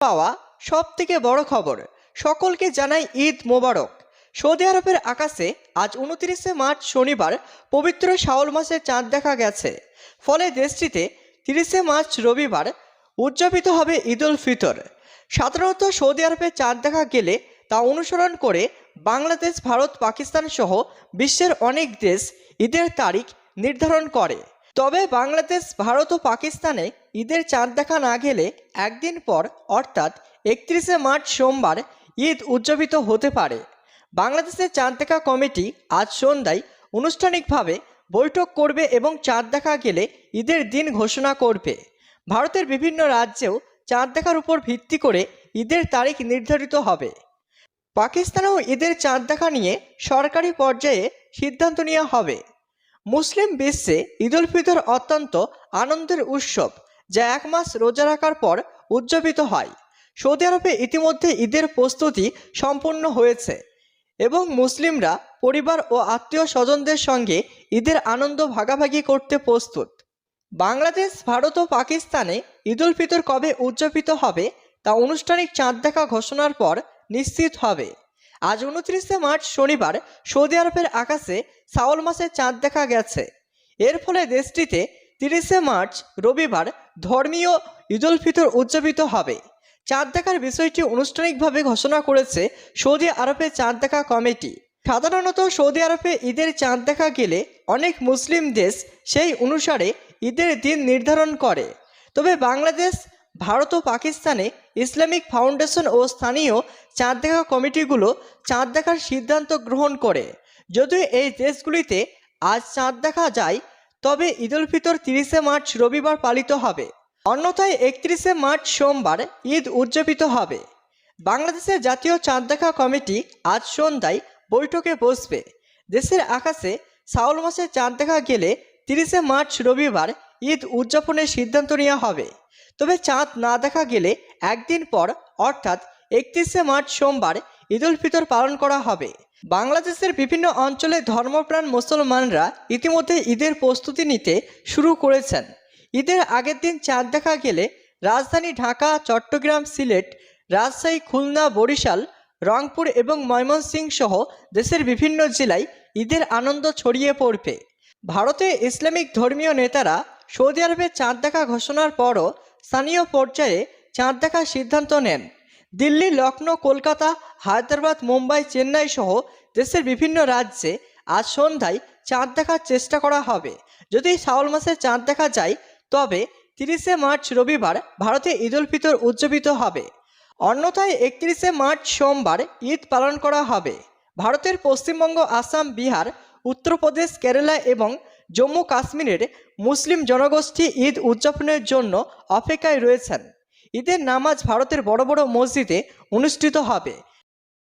পাওয়া সবথেকে বড় খবর, সকলকে জানাই ঈদ মোবারক। সৌদি আরবের আকাশে আজ 29শে মার্চ শনিবার পবিত্র শাওয়াল মাসে চাঁদ দেখা গেছে। ফলে দেশটিতে 30শে মার্চ রবিবার উদযাপিত হবে ঈদ উল ফিতর। সাধারণত সৌদি আরবে চাঁদ দেখা গেলে তা অনুসরণ করে বাংলাদেশ, ভারত, পাকিস্তান সহ বিশ্বের অনেক দেশ ঈদের তারিখ নির্ধারণ করে। তবে বাংলাদেশ, ভারত ও পাকিস্তানে ঈদের চাঁদ দেখা না গেলে একদিন পর অর্থাৎ 31শে মার্চ সোমবার ঈদ উদযাপিত হতে পারে। বাংলাদেশের চাঁদ দেখা কমিটি আজ সন্ধ্যায় আনুষ্ঠানিকভাবে বৈঠক করবে এবং চাঁদ দেখা গেলে ঈদের দিন ঘোষণা করবে। ভারতের বিভিন্ন রাজ্যেও চাঁদ দেখার উপর ভিত্তি করে ঈদের তারিখ নির্ধারিত হবে। পাকিস্তানেও ঈদের চাঁদ দেখা নিয়ে সরকারি পর্যায়ে সিদ্ধান্ত নেওয়া হবে। মুসলিম বিশ্বে ঈদ উল ফিতর অত্যন্ত আনন্দের উৎসব, যা এক মাস রোজা রাখার পর উদযাপিত হয়। সৌদি আরবে ইতিমধ্যে ঈদের প্রস্তুতি সম্পন্ন হয়েছে এবং মুসলিমরা পরিবার ও আত্মীয় স্বজনদের সঙ্গে ঈদের আনন্দ ভাগাভাগি করতে প্রস্তুত। বাংলাদেশ, ভারত ও পাকিস্তানে ঈদ উল ফিতর কবে উদযাপিত হবে তা আনুষ্ঠানিক চাঁদ দেখা ঘোষণার পর নিশ্চিত হবে। আজ 29শে মার্চ শনিবার সৌদি আরবের আকাশে শাওয়াল মাসে চাঁদ দেখা গেছে। এর ফলে দেশটিতে 30শে মার্চ রবিবার ধর্মীয় ঈদ উল ফিতর উদযাপিত হবে। চাঁদ দেখার বিষয়টি আনুষ্ঠানিকভাবে ঘোষণা করেছে সৌদি আরবের চাঁদ দেখা কমিটি। সাধারণত সৌদি আরবে ঈদের চাঁদ দেখা গেলে অনেক মুসলিম দেশ সেই অনুসারে ঈদের দিন নির্ধারণ করে। তবে বাংলাদেশ, ভারত ও পাকিস্তানে ইসলামিক ফাউন্ডেশন ও স্থানীয় চাঁদ দেখা কমিটিগুলো চাঁদ দেখার সিদ্ধান্ত গ্রহণ করে। যদিও এই দেশগুলিতে আজ চাঁদ দেখা যায়, তবে ঈদ উল ফিতর 30শে মার্চ রবিবার পালিত হবে। অন্যথায় 31শে মার্চ সোমবার ঈদ উদযাপিত হবে। বাংলাদেশের জাতীয় চাঁদ দেখা কমিটি আজ সন্ধ্যায় বৈঠকে বসবে। দেশের আকাশে শাওয়াল মাসে চাঁদ দেখা গেলে 30শে মার্চ রবিবার ঈদ উদযাপনের সিদ্ধান্ত নেওয়া হবে। তবে চাঁদ না দেখা গেলে একদিন পর অর্থাৎ 31শে মার্চ সোমবার ঈদ উল ফিতর পালন করা হবে। বাংলাদেশের বিভিন্ন অঞ্চলে ধর্মপ্রাণ মুসলমানরা ইতিমধ্যে ঈদের প্রস্তুতি নিতে শুরু করেছেন। ঈদের আগের দিন চাঁদ দেখা গেলে রাজধানী ঢাকা, চট্টগ্রাম, সিলেট, রাজশাহী, খুলনা, বরিশাল, রংপুর এবং ময়মনসিংহ সহ দেশের বিভিন্ন জেলায় ঈদের আনন্দ ছড়িয়ে পড়বে। ভারতে ইসলামিক ধর্মীয় নেতারা সৌদি আরবে চাঁদ দেখা ঘোষণার পরও স্থানীয় পর্যায়ে চাঁদ দেখার সিদ্ধান্ত নেন। দিল্লি, লখনৌ, কলকাতা, হায়দ্রাবাদ, মুম্বাই, চেন্নাই সহ দেশের বিভিন্ন রাজ্যে আজ সন্ধ্যায় চাঁদ দেখার চেষ্টা করা হবে। যদি শাওয়াল মাসে চাঁদ দেখা যায়, তবে 30শে মার্চ রবিবার ভারতে ঈদ উল ফিতর উদযাপিত হবে। অন্যথায় 31শে মার্চ সোমবার ঈদ পালন করা হবে। ভারতের পশ্চিমবঙ্গ, আসাম, বিহার, উত্তরপ্রদেশ, কেরালা এবং জম্মু কাশ্মীরের মুসলিম জনগোষ্ঠী ঈদ উদযাপনের জন্য অপেক্ষায় রয়েছেন। ঈদের নামাজ ভারতের বড় বড় মসজিদে অনুষ্ঠিত হবে।